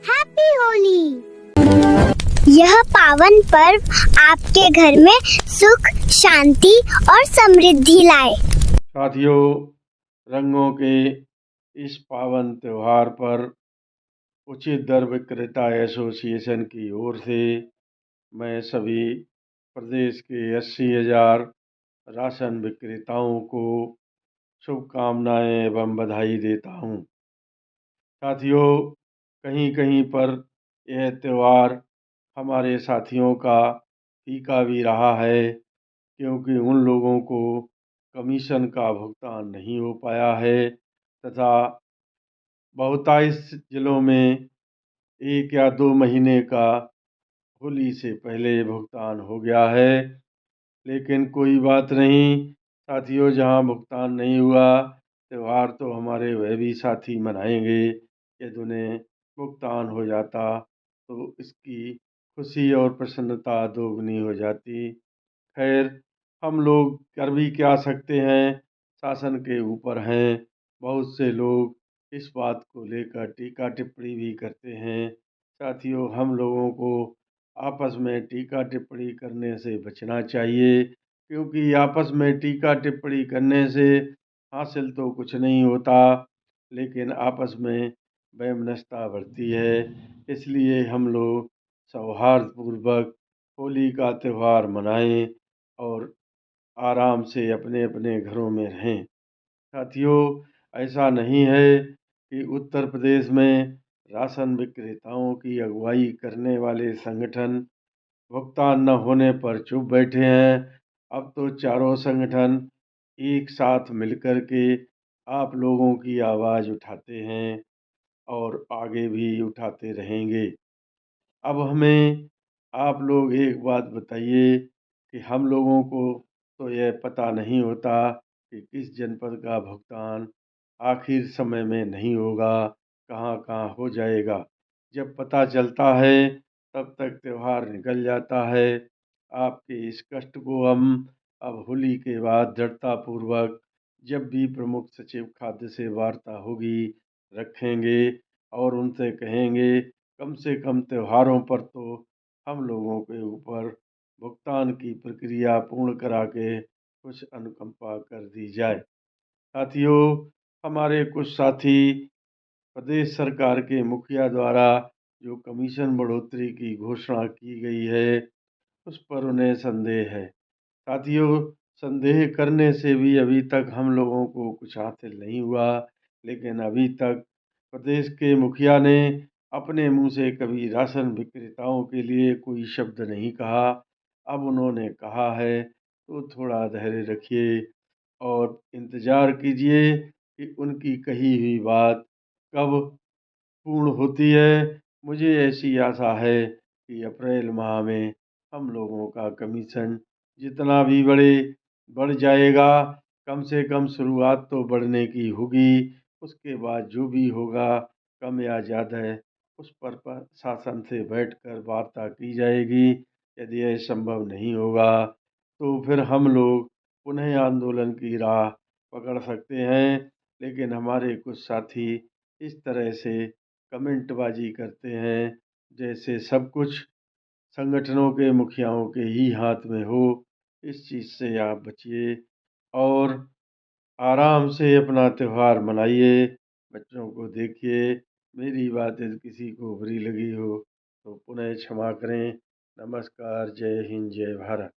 Happy Holi. यह पावन पर्व आपके घर में सुख, शांति और समृद्धि लाए। साथियों, रंगों के इस पावन त्योहार पर उचित दर विक्रेता एसोसिएशन की ओर से मैं सभी प्रदेश के 80,000 राशन विक्रेताओं को शुभकामनाएं एवं बधाई देता हूं। साथियों, कहीं कहीं पर यह त्यौहार हमारे साथियों का फीका भी रहा है, क्योंकि उन लोगों को कमीशन का भुगतान नहीं हो पाया है तथा बहुतायत जिलों में 1 या 2 महीने का होली से पहले भुगतान हो गया है। लेकिन कोई बात नहीं साथियों, जहां भुगतान नहीं हुआ, त्यौहार तो हमारे वह भी साथी मनाएंगे। यदि उन्हें भुगतान हो जाता तो इसकी खुशी और प्रसन्नता दोगुनी हो जाती। खैर, हम लोग कर भी क्या सकते हैं, शासन के ऊपर हैं। बहुत से लोग इस बात को लेकर टीका टिप्पणी भी करते हैं। साथियों, हम लोगों को आपस में टीका टिप्पणी करने से बचना चाहिए, क्योंकि आपस में टीका टिप्पणी करने से हासिल तो कुछ नहीं होता, लेकिन आपस में वैमनस्यता बढ़ती है। इसलिए हम लोग सौहार्दपूर्वक होली का त्यौहार मनाएं और आराम से अपने अपने घरों में रहें। साथियों, ऐसा नहीं है कि उत्तर प्रदेश में राशन विक्रेताओं की अगुवाई करने वाले संगठन भुगतान न होने पर चुप बैठे हैं। अब तो चारों संगठन एक साथ मिलकर के आप लोगों की आवाज़ उठाते हैं और आगे भी उठाते रहेंगे। अब हमें आप लोग एक बात बताइए कि हम लोगों को तो यह पता नहीं होता कि किस जनपद का भुगतान आखिर समय में नहीं होगा, कहाँ कहाँ हो जाएगा। जब पता चलता है तब तक त्यौहार निकल जाता है। आपके इस कष्ट को हम अब होली के बाद दृढ़तापूर्वक जब भी प्रमुख सचिव खाद्य से वार्ता होगी रखेंगे और उनसे कहेंगे कम से कम त्योहारों पर तो हम लोगों के ऊपर भुगतान की प्रक्रिया पूर्ण करा के कुछ अनुकंपा कर दी जाए। साथियों, हमारे कुछ साथी प्रदेश सरकार के मुखिया द्वारा जो कमीशन बढ़ोतरी की घोषणा की गई है, उस पर उन्हें संदेह है। साथियों, संदेह करने से भी अभी तक हम लोगों को कुछ हासिल नहीं हुआ, लेकिन अभी तक प्रदेश के मुखिया ने अपने मुंह से कभी राशन विक्रेताओं के लिए कोई शब्द नहीं कहा। अब उन्होंने कहा है तो थोड़ा धैर्य रखिए और इंतज़ार कीजिए कि उनकी कही हुई बात कब पूर्ण होती है। मुझे ऐसी आशा है कि अप्रैल माह में हम लोगों का कमीशन जितना भी बढ़ जाएगा। कम से कम शुरुआत तो बढ़ने की होगी, उसके बाद जो भी होगा कम या ज़्यादा उस पर शासन से बैठकर वार्ता की जाएगी। यदि यह संभव नहीं होगा तो फिर हम लोग पुनः आंदोलन की राह पकड़ सकते हैं। लेकिन हमारे कुछ साथी इस तरह से कमेंटबाजी करते हैं जैसे सब कुछ संगठनों के मुखियाओं के ही हाथ में हो। इस चीज़ से आप बचिए और आराम से अपना त्यौहार मनाइए। बच्चों को देखिए। मेरी बात यदि किसी को बुरी लगी हो तो पुनः क्षमा करें। नमस्कार। जय हिंद, जय भारत।